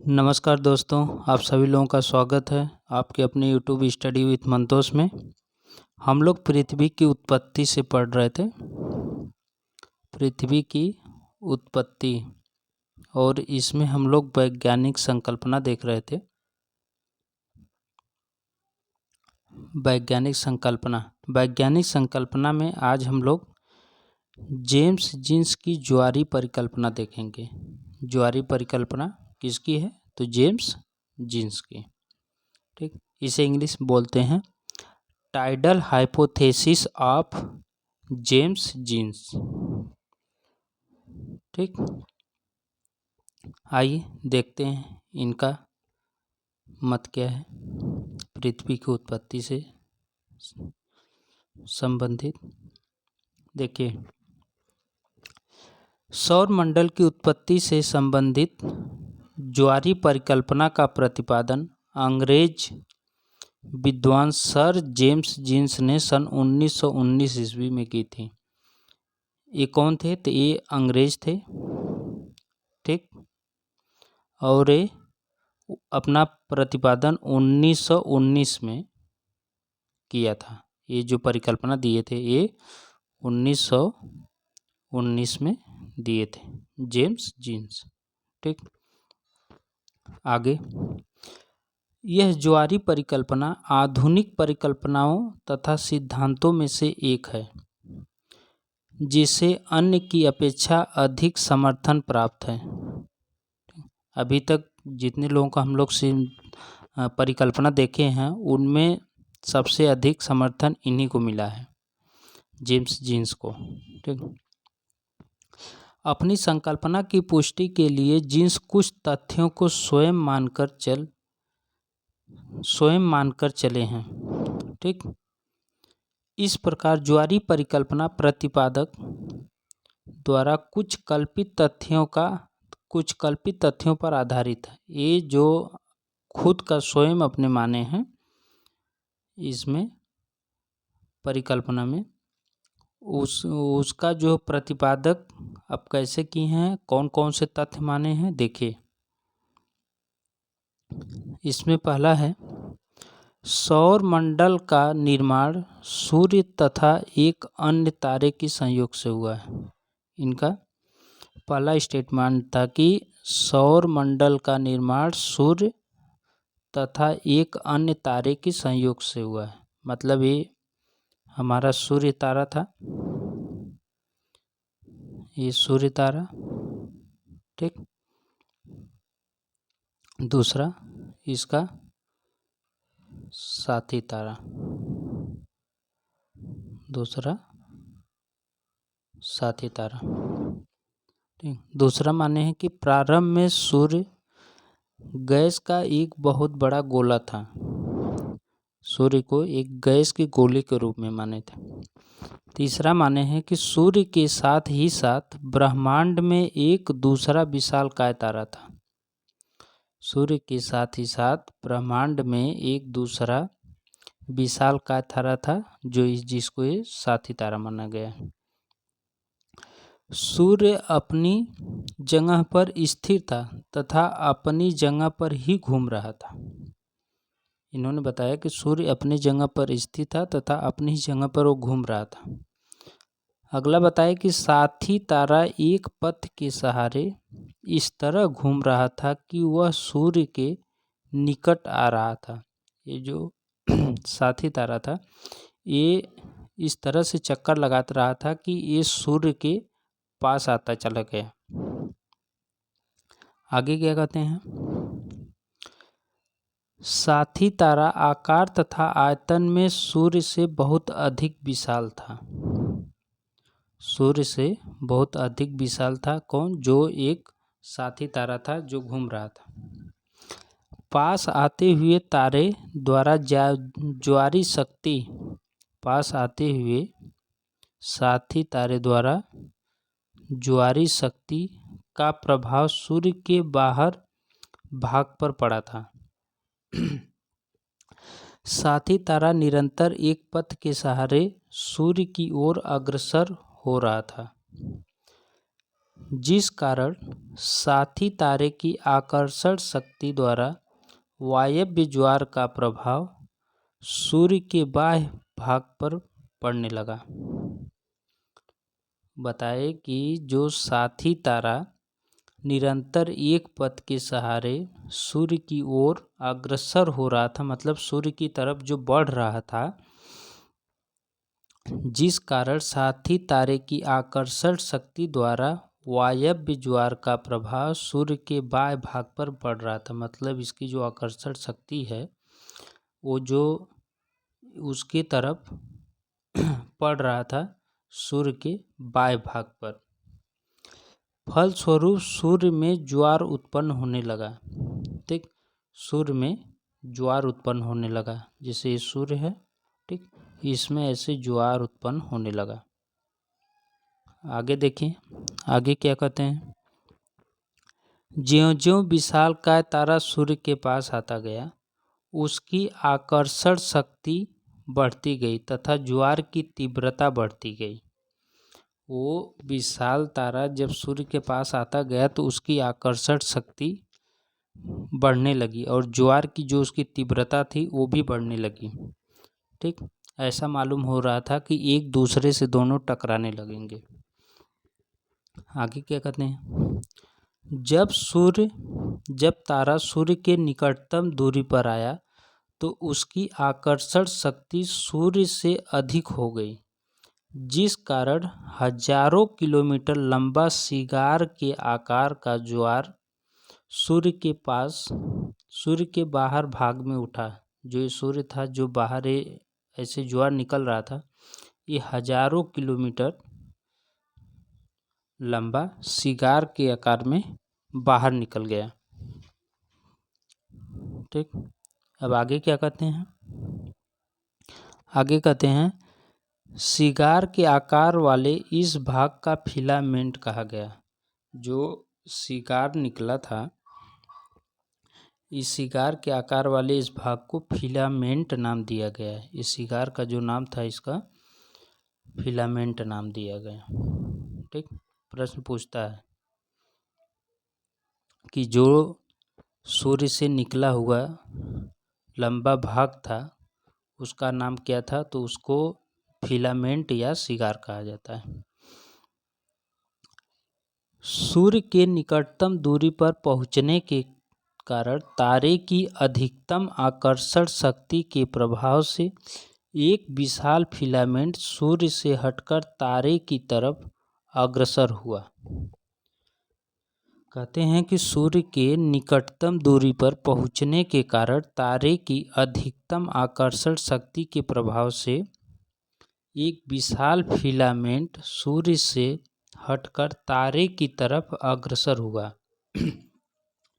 नमस्कार दोस्तों, आप सभी लोगों का स्वागत है आपके अपने यूट्यूब स्टडी विथ मंतोष में। हम लोग पृथ्वी की उत्पत्ति से पढ़ रहे थे। पृथ्वी की उत्पत्ति, और इसमें हम लोग वैज्ञानिक संकल्पना देख रहे थे। वैज्ञानिक संकल्पना में आज हम लोग जेम्स जीन्स की ज्वारीय परिकल्पना देखेंगे। ज्वारीय परिकल्पना किसकी है? तो जेम्स जीन्स की। ठीक, इसे इंग्लिश बोलते हैं tidal hypothesis of James Jeans. ठीक, आइए देखते हैं इनका मत क्या है पृथ्वी की उत्पत्ति से संबंधित। देखिए, सौर मंडल की उत्पत्ति से संबंधित ज्वारीय परिकल्पना का प्रतिपादन अंग्रेज विद्वान सर जेम्स जीन्स ने सन 1919 ईस्वी में की थी। ये कौन थे? तो ये अंग्रेज थे। ठीक, और ये अपना प्रतिपादन 1919 में किया था। ये जो परिकल्पना दिए थे ये 1919 में दिए थे जेम्स जीन्स। ठीक, आगे, यह ज्वारीय परिकल्पना आधुनिक परिकल्पनाओं तथा सिद्धांतों में से एक है जिसे अन्य की अपेक्षा अधिक समर्थन प्राप्त है। अभी तक जितने लोगों का हम लोग परिकल्पना देखे हैं उनमें सबसे अधिक समर्थन इन्हीं को मिला है, जेम्स जीन्स को। ठीक, अपनी संकल्पना की पुष्टि के लिए जीन्स कुछ तथ्यों को स्वयं मानकर चले हैं। ठीक, इस प्रकार ज्वारीय परिकल्पना प्रतिपादक द्वारा कुछ कल्पित तथ्यों पर आधारित है। ये जो खुद का स्वयं अपने माने हैं इसमें परिकल्पना में, उसका जो प्रतिपादक अब कैसे किए हैं, कौन कौन से तथ्य माने हैं, देखिए। इसमें पहला है, सौर मंडल का निर्माण सूर्य तथा एक अन्य तारे के संयोग से हुआ है। इनका पहला स्टेटमेंट था कि सौर मंडल का निर्माण सूर्य तथा एक अन्य तारे के संयोग से हुआ है। मतलब ये हमारा सूर्य तारा था, ये सूर्य तारा। ठीक, दूसरा इसका साथी तारा, दूसरा साथी तारा। ठीक, दूसरा माने है कि प्रारंभ में सूर्य गैस का एक बहुत बड़ा गोला था। सूर्य को एक गैस के गोले के रूप में माने थे। तीसरा माने है कि सूर्य के साथ ही साथ ब्रह्मांड में एक दूसरा विशालकाय तारा था। सूर्य के साथ ही साथ ब्रह्मांड में एक दूसरा विशालकाय तारा था जिसको ये साथी तारा माना गया है। सूर्य अपनी जगह पर स्थिर था तथा अपनी जगह पर ही घूम रहा था। इन्होंने बताया कि सूर्य अपनी जगह पर स्थिर था तथा अपनी जगह पर वो घूम रहा था। अगला बताया कि साथी तारा एक पथ के सहारे इस तरह घूम रहा था कि वह सूर्य के निकट आ रहा था। ये जो साथी तारा था ये इस तरह से चक्कर लगाता रहा था कि ये सूर्य के पास आता चला गया। आगे क्या कहते हैं, साथी तारा आकार तथा आयतन में सूर्य से बहुत अधिक विशाल था। सूर्य से बहुत अधिक विशाल था कौन? जो एक साथी तारा था जो घूम रहा था। पास आते हुए तारे द्वारा ज्वारीय शक्ति, पास आते हुए साथी तारे द्वारा ज्वारीय शक्ति का प्रभाव सूर्य के बाहर भाग पर पड़ा था। साथी तारा निरंतर एक पथ के सहारे सूर्य की ओर अग्रसर हो रहा था। जिस कारण साथी तारे की आकर्षण शक्ति द्वारा वायव्य ज्वार का प्रभाव सूर्य के बाह्य भाग पर पड़ने लगा। बताए कि जो साथी तारा निरंतर एक पथ के सहारे सूर्य की ओर अग्रसर हो रहा था, मतलब सूर्य की तरफ जो बढ़ रहा था, जिस कारण साथी तारे की आकर्षण शक्ति द्वारा वायव्य ज्वार का प्रभाव सूर्य के बाह्य भाग पर पड़ रहा था। मतलब इसकी जो आकर्षण शक्ति है वो जो उसकी तरफ पड़ रहा था सूर्य के बाह्य भाग पर। फलस्वरूप सूर्य में ज्वार उत्पन्न होने लगा। ठीक, सूर्य में ज्वार उत्पन्न होने लगा। जैसे ये सूर्य है, ठीक, इसमें ऐसे ज्वार उत्पन्न होने लगा। आगे देखिए, आगे क्या कहते हैं। ज्यों-ज्यों विशालकाय तारा सूर्य के पास आता गया, उसकी आकर्षण शक्ति बढ़ती गई तथा ज्वार की तीव्रता बढ़ती गई। वो विशाल तारा जब सूर्य के पास आता गया तो उसकी आकर्षण शक्ति बढ़ने लगी और ज्वार की जो उसकी तीव्रता थी वो भी बढ़ने लगी। ठीक, ऐसा मालूम हो रहा था कि एक दूसरे से दोनों टकराने लगेंगे। आगे क्या कहते हैं। जब तारा सूर्य के निकटतम दूरी पर आया तो उसकी आकर्षण शक्ति सूर्य से अधिक हो गई, जिस कारण हजारों किलोमीटर लंबा सिगार के आकार का ज्वार सूर्य के बाहर भाग में उठा। जो ये सूर्य था, जो बाहर ऐसे ज्वार निकल रहा था, ये हजारों किलोमीटर लंबा सिगार के आकार में बाहर निकल गया। ठीक, अब आगे क्या कहते हैं। आगे कहते हैं, सिगार के आकार वाले इस भाग का फिलामेंट कहा गया। जो सिगार निकला था, इस सिगार के आकार वाले इस भाग को फिलामेंट नाम दिया गया है। इस सिगार का जो नाम था, इसका फिलामेंट नाम दिया गया। ठीक, प्रश्न पूछता है कि जो सूर्य से निकला हुआ लंबा भाग था उसका नाम क्या था, तो उसको फिलामेंट या सिगार कहा जाता है। सूर्य के निकटतम दूरी पर पहुंचने के कारण तारे की अधिकतम आकर्षण शक्ति के प्रभाव से एक विशाल फिलामेंट सूर्य से हटकर तारे की तरफ अग्रसर हुआ। कहते हैं कि सूर्य के निकटतम दूरी पर पहुंचने के कारण तारे की अधिकतम आकर्षण शक्ति के प्रभाव से एक विशाल फिलामेंट सूर्य से हटकर तारे की तरफ अग्रसर हुआ।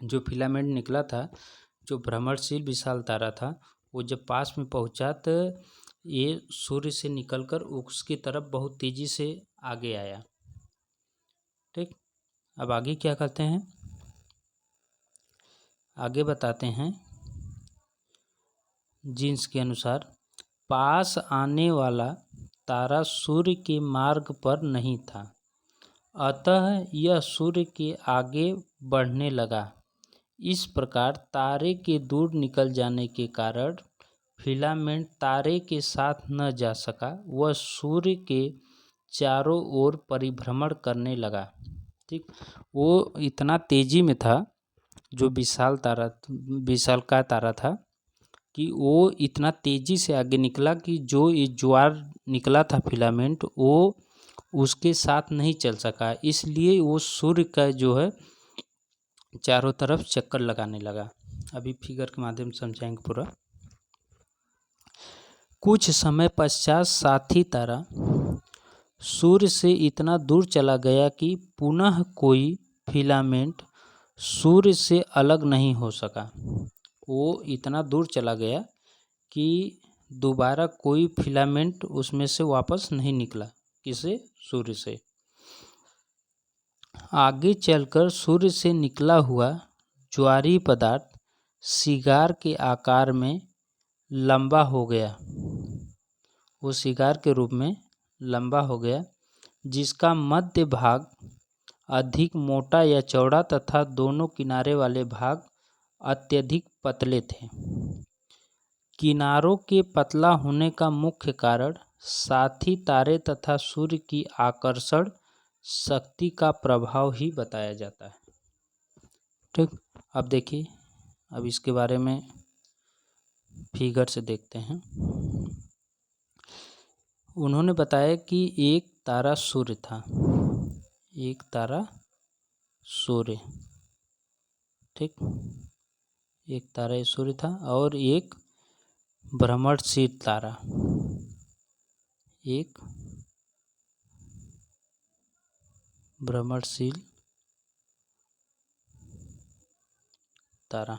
जो फिलामेंट निकला था, जो भ्रमणशील विशाल तारा था, वो जब पास में पहुंचा तो ये सूर्य से निकलकर उसकी तरफ बहुत तेजी से आगे आया। ठीक, अब आगे क्या कहते हैं। आगे बताते हैं, जीन्स के अनुसार पास आने वाला तारा सूर्य के मार्ग पर नहीं था, अतः यह सूर्य के आगे बढ़ने लगा। इस प्रकार तारे के दूर निकल जाने के कारण फिलामेंट तारे के साथ न जा सका, वह सूर्य के चारों ओर परिभ्रमण करने लगा। ठीक, वो इतना तेजी में था, जो विशालकाय तारा था, कि वो इतना तेजी से आगे निकला कि जो ये ज्वार निकला था फिलामेंट, वो उसके साथ नहीं चल सका। इसलिए वो सूर्य का जो है चारों तरफ चक्कर लगाने लगा। अभी फिगर के माध्यम से समझाएंगे पूरा। कुछ समय पश्चात साथी तारा सूर्य से इतना दूर चला गया कि पुनः कोई फिलामेंट सूर्य से अलग नहीं हो सका। वो इतना दूर चला गया कि दोबारा कोई फिलामेंट उसमें से वापस नहीं निकला। किसे? सूर्य से। आगे चलकर सूर्य से निकला हुआ ज्वारीय पदार्थ सिगार के आकार में लंबा हो गया। वो सिगार के रूप में लंबा हो गया, जिसका मध्य भाग अधिक मोटा या चौड़ा तथा दोनों किनारे वाले भाग अत्यधिक पतले थे। किनारों के पतला होने का मुख्य कारण साथी तारे तथा सूर्य की आकर्षण शक्ति का प्रभाव ही बताया जाता है। ठीक, अब देखिए, अब इसके बारे में फिगर से देखते हैं। उन्होंने बताया कि एक तारा सूर्य था, एक तारा सूर्य, ठीक, एक तारा सूर्य था और एक भ्रमणशील तारा, एक भ्रमणशील तारा,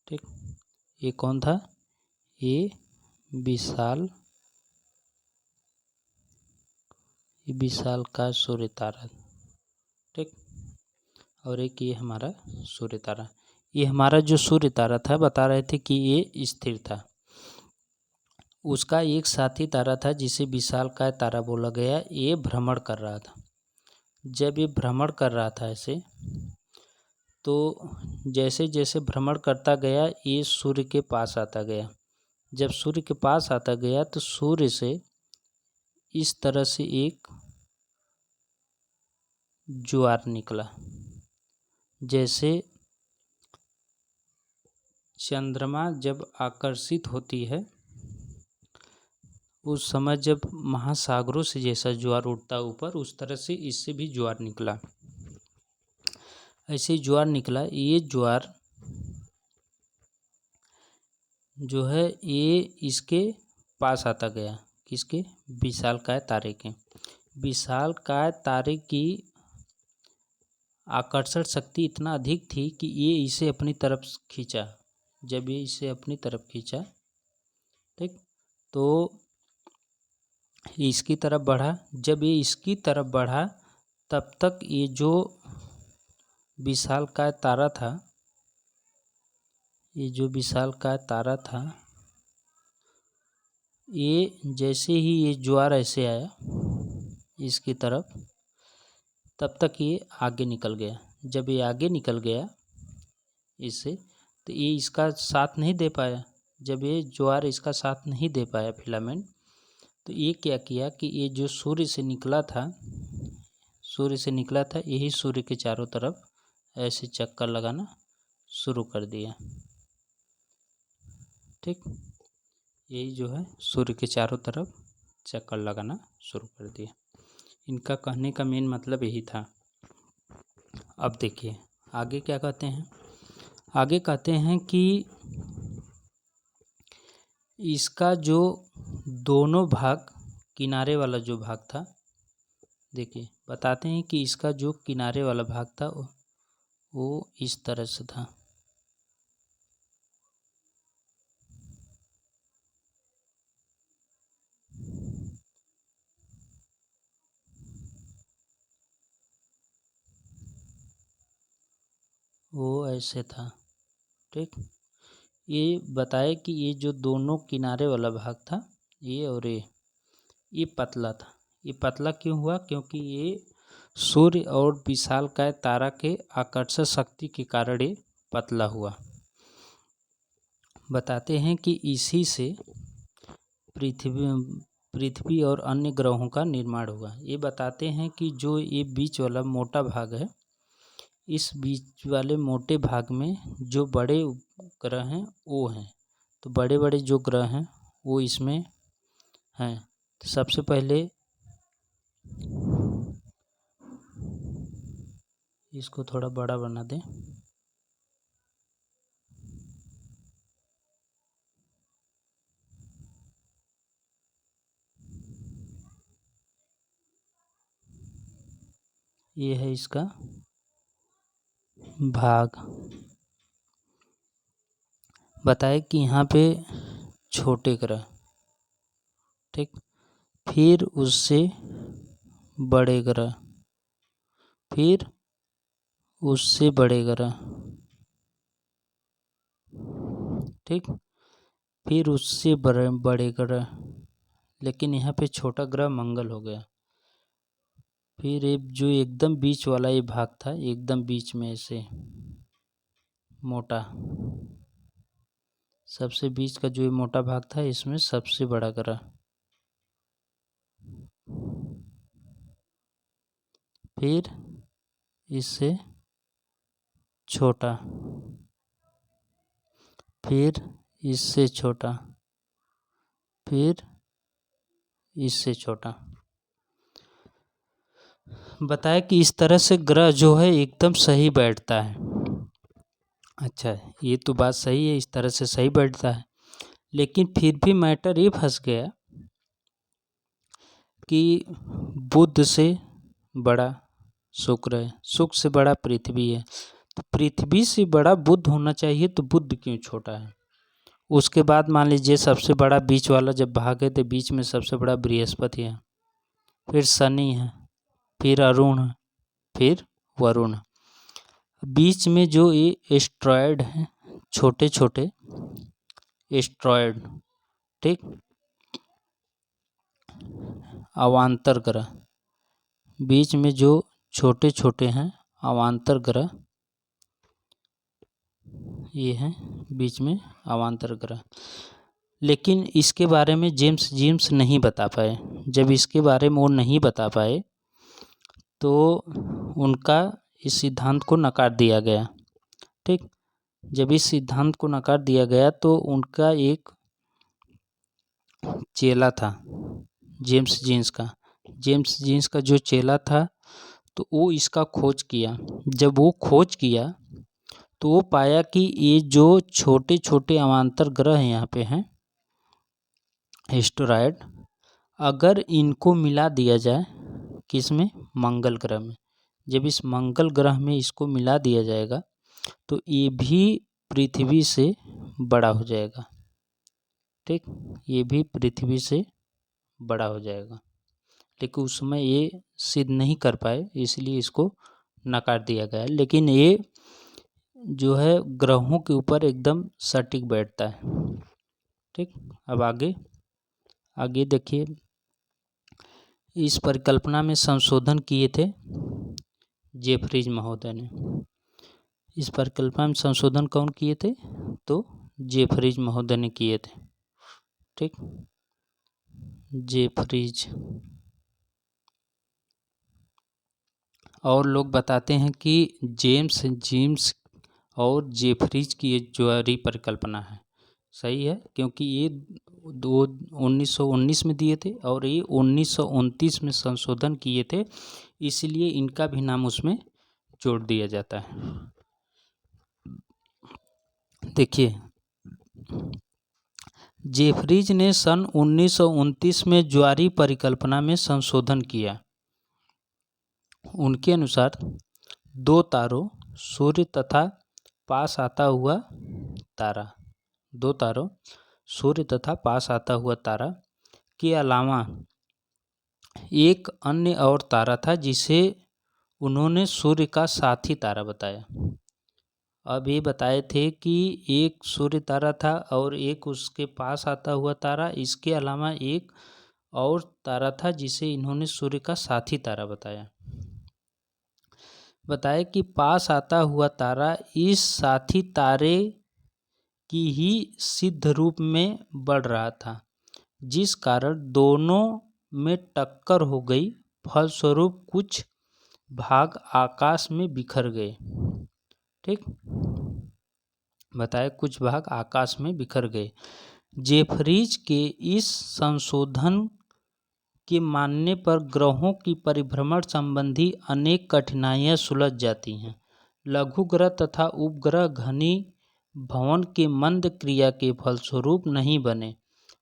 ठीक। ये कौन था? ये विशाल का सूर्य तारा, ठीक। और एक ये हमारा सूर्य तारा। ये हमारा जो सूर्य तारा था, बता रहे थे कि ये स्थिर था। उसका एक साथी तारा था जिसे विशालकाय तारा बोला गया। ये भ्रमण कर रहा था। जब ये भ्रमण कर रहा था ऐसे, तो जैसे जैसे भ्रमण करता गया ये सूर्य के पास आता गया। जब सूर्य के पास आता गया तो सूर्य से इस तरह से एक ज्वार निकला, जैसे चंद्रमा जब आकर्षित होती है उस समय जब महासागरों से जैसा ज्वार उठता ऊपर, उस तरह से इससे भी ज्वार निकला। ऐसे ज्वार निकला। ये ज्वार जो है ये इसके पास आता गया। किसके? विशालकाय तारे के। विशालकाय तारे की आकर्षण शक्ति इतना अधिक थी कि ये इसे अपनी तरफ खींचा। जब ये इसे अपनी तरफ खींचा, ठीक, तो इसकी तरफ बढ़ा। जब ये इसकी तरफ बढ़ा तब तक ये जो विशालकाय तारा था, ये जो विशालकाय तारा था, ये जैसे ही ये ज्वार ऐसे आया इसकी तरफ, तब तक ये आगे निकल गया। जब ये आगे निकल गया इससे, तो ये इसका साथ नहीं दे पाया। जब ये ज्वार इसका साथ नहीं दे पाया फिलामेंट, तो ये क्या किया कि ये जो सूर्य से निकला था, यही सूर्य के चारों तरफ ऐसे चक्कर लगाना शुरू कर दिया। ठीक, यही जो है सूर्य के चारों तरफ चक्कर लगाना शुरू कर दिया। इनका कहने का मेन मतलब यही था। अब देखिए आगे क्या कहते हैं। आगे कहते हैं कि इसका जो दोनों भाग, किनारे वाला जो भाग था, देखिए बताते हैं कि इसका जो किनारे वाला भाग था वो इस तरह से था। वो ऐसे था। ठीक, ये बताए कि ये जो दोनों किनारे वाला भाग था, ये और ये पतला था। ये पतला क्यों हुआ? क्योंकि ये सूर्य और विशालकाय तारा के आकर्षण शक्ति के कारण ये पतला हुआ। बताते हैं कि इसी से पृथ्वी और अन्य ग्रहों का निर्माण हुआ। ये बताते हैं कि जो ये बीच वाला मोटा भाग है, इस बीच वाले मोटे भाग में जो बड़े ग्रह हैं वो हैं। तो बड़े बड़े जो ग्रह हैं वो इसमें हैं। तो सबसे पहले इसको थोड़ा बड़ा बना दें। ये है इसका भाग। बताए कि यहाँ पे छोटे ग्रह, ठीक, फिर उससे बड़े ग्रह, फिर उससे बड़े ग्रह, ठीक, फिर उससे बड़े ग्रह। लेकिन यहाँ पे छोटा ग्रह मंगल हो गया। फिर एक जो एकदम बीच वाला ये भाग था, एकदम बीच में ऐसे मोटा, सबसे बीच का जो ये मोटा भाग था, इसमें सबसे बड़ा ग्रह। फिर इससे छोटा, फिर इससे छोटा, फिर इससे छोटा। बताया कि इस तरह से ग्रह जो है एकदम सही बैठता है। अच्छा, ये तो बात सही है, इस तरह से सही बैठता है, लेकिन फिर भी मैटर ये फंस गया कि बुध से बड़ा शुक्र है, शुक्र से बड़ा पृथ्वी है, तो पृथ्वी से बड़ा बुध होना चाहिए, तो बुध क्यों छोटा है? उसके बाद मान लीजिए सबसे बड़ा बीच वाला जब भाग है तो बीच में सबसे बड़ा बृहस्पति है, फिर शनि है, फिर अरुण है, फिर वरुण। बीच में जो ये एस्ट्रॉयड हैं, छोटे छोटे एस्ट्रॉयड, ठीक, अवांतर ग्रह, बीच में जो छोटे छोटे हैं अवांतर ग्रह, ये हैं बीच में अवांतर ग्रह। लेकिन इसके बारे में जेम्स नहीं बता पाए। जब इसके बारे में वो नहीं बता पाए तो उनका इस सिद्धांत को नकार दिया गया, ठीक। जब इस सिद्धांत को नकार दिया गया तो उनका एक चेला था जेम्स जीन्स का जो चेला था, तो वो इसका खोज किया। जब वो खोज किया तो वो पाया कि ये जो छोटे छोटे अवांतर ग्रह यहाँ पे हैं एस्टेरॉयड, अगर इनको मिला दिया जाए किस में, मंगल ग्रह में, जब इस मंगल ग्रह में इसको मिला दिया जाएगा तो ये भी पृथ्वी से बड़ा हो जाएगा, ठीक, ये भी पृथ्वी से बड़ा हो जाएगा। लेकिन उस समय ये सिद्ध नहीं कर पाए, इसलिए इसको नकार दिया गया। लेकिन ये जो है ग्रहों के ऊपर एकदम सटीक बैठता है, ठीक। अब आगे देखिए, इस परिकल्पना में संशोधन किए थे जेफरीज महोदय ने। इस परिकल्पना में संशोधन कौन किए थे? तो जेफरीज महोदय ने किए थे, ठीक, जेफरीज। और लोग बताते हैं कि जेम्स जीन्स और जेफरीज की ये ज्वारी परिकल्पना है, सही है, क्योंकि ये 1919 में दिए थे और ये 1929 में संशोधन किए थे, इसलिए इनका भी नाम उसमें जोड़ दिया जाता है। देखिए, जेफरीज ने सन 1929 में ज्वारी परिकल्पना में संशोधन किया। उनके अनुसार दो तारों, सूर्य तथा पास आता हुआ तारा, दो तारों, सूर्य तथा पास आता हुआ तारा के अलावा एक अन्य और तारा था जिसे उन्होंने सूर्य का साथी तारा बताया। अब ये बताए थे कि एक सूर्य तारा था और एक उसके पास आता हुआ तारा, इसके अलावा एक और तारा था जिसे इन्होंने सूर्य का साथी तारा बताया। बताया कि पास आता हुआ तारा इस साथी तारे की ही सिद्ध रूप में बढ़ रहा था, जिस कारण दोनों में टक्कर हो गई, फलस्वरूप कुछ भाग आकाश में बिखर गए, ठीक, बताया कुछ भाग आकाश में बिखर गए। जेफरीज के इस संशोधन के मानने पर ग्रहों की परिभ्रमण संबंधी अनेक कठिनाइयां सुलझ जाती हैं। लघु ग्रह तथा उपग्रह घनी भवन के मंद क्रिया के फलस्वरूप नहीं बने,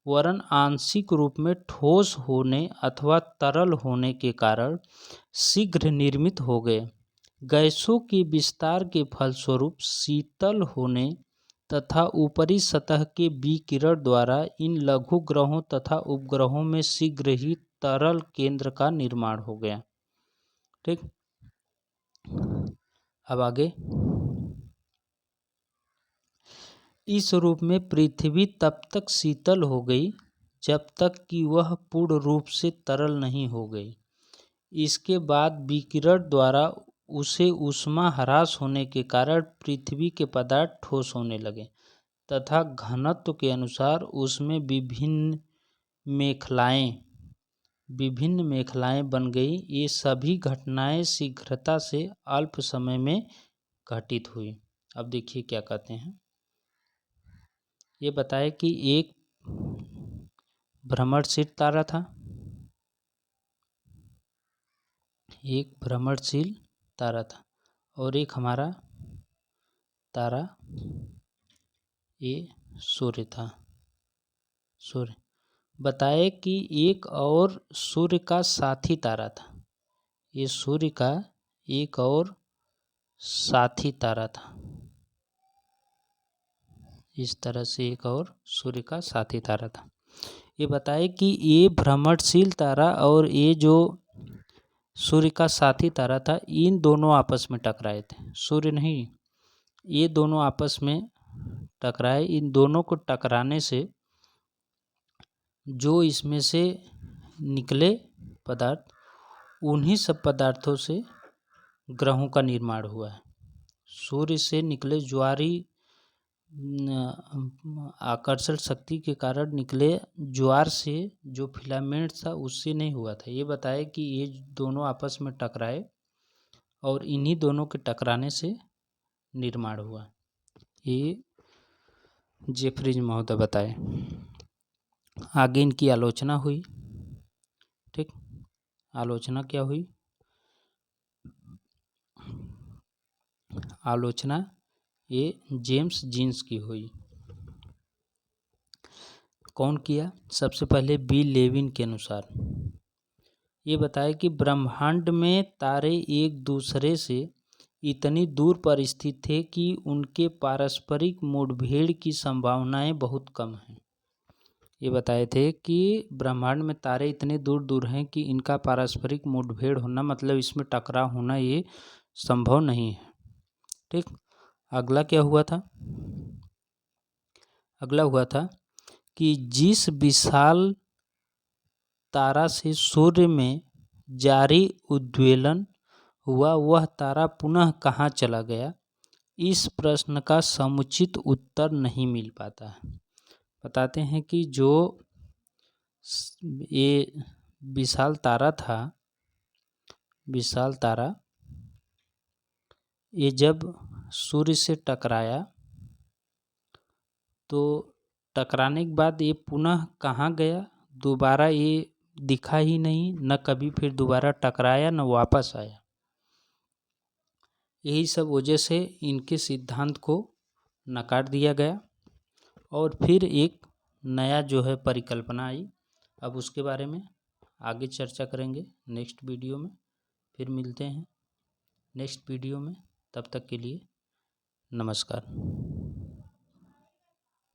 वरन आंशिक रूप में ठोस होने अथवा तरल होने के कारण शीघ्र निर्मित हो गए। गैसों के विस्तार के फलस्वरूप शीतल होने तथा ऊपरी सतह के विकिरण द्वारा इन लघु ग्रहों तथा उपग्रहों में शीघ्र ही तरल केंद्र का निर्माण हो गया, ठीक। अब आगे, इस रूप में पृथ्वी तब तक शीतल हो गई जब तक कि वह पूर्ण रूप से तरल नहीं हो गई। इसके बाद विकिरण द्वारा उसे ऊष्मा ह्रास होने के कारण पृथ्वी के पदार्थ ठोस होने लगे तथा घनत्व के अनुसार उसमें विभिन्न मेखलाएं बन गई। ये सभी घटनाएं शीघ्रता से अल्प समय में घटित हुई। अब देखिए क्या कहते हैं। ये बताए कि एक भ्रमणशील तारा था, एक भ्रमणशील तारा था और एक हमारा तारा ये सूर्य था। सूर्य बताए कि एक और सूर्य का साथी तारा था। ये सूर्य का एक और साथी तारा था। इस तरह से एक और सूर्य का साथी तारा था। ये बताए कि ये भ्रमणशील तारा और ये जो सूर्य का साथी तारा था, इन दोनों आपस में टकराए थे। सूर्य नहीं, ये दोनों आपस में टकराए। इन दोनों को टकराने से जो इसमें से निकले पदार्थ, उन्हीं सब पदार्थों से ग्रहों का निर्माण हुआ है। सूर्य से निकले ज्वारी आकर्षण शक्ति के कारण निकले ज्वार से जो फिलामेंट था उससे नहीं हुआ था। ये बताए कि ये दोनों आपस में टकराए और इन्हीं दोनों के टकराने से निर्माण हुआ। ये जेफरीज महोदय बताए। आगे इनकी आलोचना हुई। ठीक, आलोचना क्या हुई? आलोचना ये जेम्स जीन्स की हुई। कौन किया? सबसे पहले बी लेविन के अनुसार ये बताया कि ब्रह्मांड में तारे एक दूसरे से इतनी दूर पर स्थित थे कि उनके पारस्परिक मुठभेड़ की संभावनाएं बहुत कम हैं। ये बताए थे कि ब्रह्मांड में तारे इतने दूर दूर हैं कि इनका पारस्परिक मुठभेड़ होना, मतलब इसमें टकराव होना, ये संभव नहीं है। ठीक, अगला क्या हुआ था? अगला हुआ था कि जिस विशाल तारा से सूर्य में जारी उद्वेलन हुआ, वह तारा पुनः कहाँ चला गया? इस प्रश्न का समुचित उत्तर नहीं मिल पाता है। बताते हैं कि जो ये विशाल तारा था, विशाल तारा ये जब सूर्य से टकराया तो टकराने के बाद ये पुनः कहाँ गया? दोबारा ये दिखा ही नहीं, न कभी फिर दोबारा टकराया न वापस आया। यही सब वजह से इनके सिद्धांत को नकार दिया गया और फिर एक नया जो है परिकल्पना आई। अब उसके बारे में आगे चर्चा करेंगे नेक्स्ट वीडियो में। फिर मिलते हैं नेक्स्ट वीडियो में। तब तक के लिए नमस्कार।